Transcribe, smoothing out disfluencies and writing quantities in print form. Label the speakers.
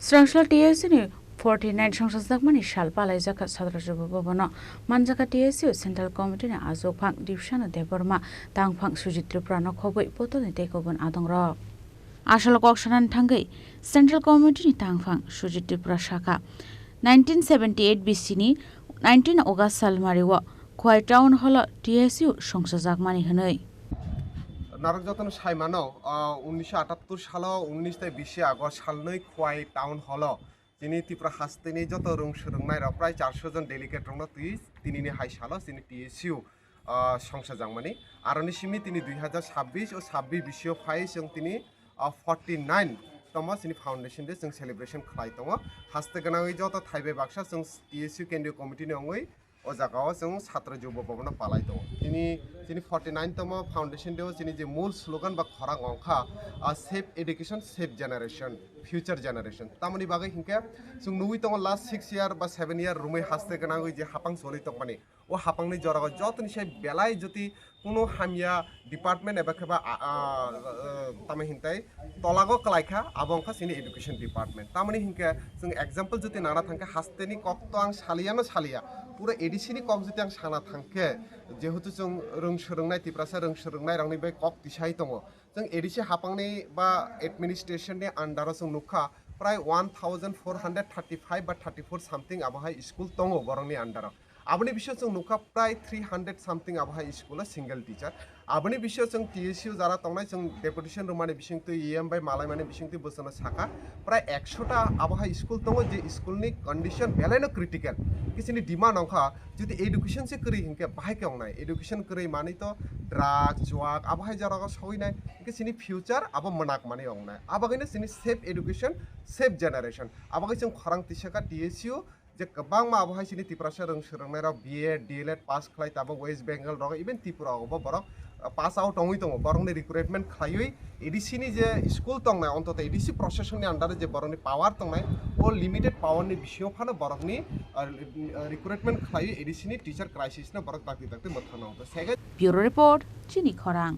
Speaker 1: Srangsalo TSU ni 49th Songchajakmani Sal Palaijakha Chatra Yuva Bhavano Manjakha TSU Central Committee ni Achukphang Dipsanu Debbarma Tangphang Sujit Tripura no Khobwi poto ni Kubun Adongrok. Asal koksanan thangai Central Committee ni Tangphang Sujit Tripura Shaka 1978 BC ni 19 August Sal Mariwa Khwai Town Hall TSU Songchajakmani Hanoi.
Speaker 2: নারক যতন সাইমানো 1978 সাল 19 August সালनै Khowai town hall যিনি ত্রিপুরা হাস্তেনি যত রংসরংনাই প্রায় 400 জন delegate রং তিনি high সাল তিনি TSU সংসাজাংমানি আরনি Simi তিনি 2026 ও 26 বিশ্বীয় phi जों তিনি 49 তম তিনি ফাউন্ডেশন দে जों সেলিব্রেশন খাই তম হাস্তে গনাই যত থাইবে বাক্সা जों TSU কেন্দ্রীয় কমিটিনি অঙ্গই ও জায়গাও जों ছাত্র যুব ভবন পালাই দङ তিনি 49তম ফাউন্ডেশন দেও তিনি যে মূল স্লোগান বা খরাং অংখা safe education safe generation future generation তামনি বাগै হিংকে जों নুই তङ লাস্ট 6 ইয়ার বা 7 ইয়ার রুমে হাসতে গনাই যে হাপাং সলি তকমানি ও হাপাংনি জরাগ যতনি সেই বেলাই যদি কোনো হামিয়া ডিপার্টমেন্ট এবা কেবা তামে হিংতাই তলাগো কলাইখা আবংখা সিনি এডুকেশন ডিপার্টমেন্ট তামনি হিংকে जों एग्जांपल যদি নানা থাঙ্কে হাসতেনি কক্ত আং সালিয়ানো সালিয়া পুরো এডিসিনি কক যদি আং সানা থাঙ্কে যেহেতু जों रोंसोरोंनाय ত্রিপুরাসা रोंसोरोंनाय रांनि बै कक तिसाइ दङ जों एडिसि हापांनि बा एडमिनिस्ट्रेशननि आन्डाराव जों नुखा प्राय 1435 बा 34 सामथिं आबहाय स्कुल दङ बरंनि आन्डाराव आबनि विषय जों नुखा प्राय 300 सामथिं आबहाय स्कुल सिंगल टीचर आबनि विषय जों TSU जारा तंनाय जों डेपुटेशन रुमानि बिसिंतु EM बाय मालाय माने बिसिंतु बोसोना साखा प्राय 100टा आबहाय स्कुल दङ जे स्कुलनि कंडिशन बेलायनो क्रिटिकल किसिनि डिमान्ड अंखा जुदि एडुकेशन से करि हिंके बाहाय केंनाय एडुकेशन करि मानि तो ड्राग जुवाक आबहाय जारागा सहिनाय किसिनि फ्यूचर आबो मनाक माने अंनाय आबागैनो सिनि सेफ एडुकेशन सेफ जनरेशन आबागै जों खरां तिसाका TSU जे गोबां मा आबहाय सिनि त्रिपुरासा रोंसोरोंनाय BEd DLEd पास खालाय ताबो वेस्ट बेंगल रग इभेन त्रिपुरा अबो बरक पास आउट अंगै दङ बरंनि रिक्रुटमेंट खालायै एडिसिनि जे स्कुल दंनाय अन्तत एडिसि प्रशासननि आन्डार जे बरंनि पावर दंनाय ओ लिमिटेड पावरनि बिसियाव फानो बरकनि रिक्रुटमेंट खालायै एडिसिनि टीचर क्राइसिसना बरक दाखि दाखि मथानाव
Speaker 1: ब्यूरो रिपोर्ट चिनी खरांग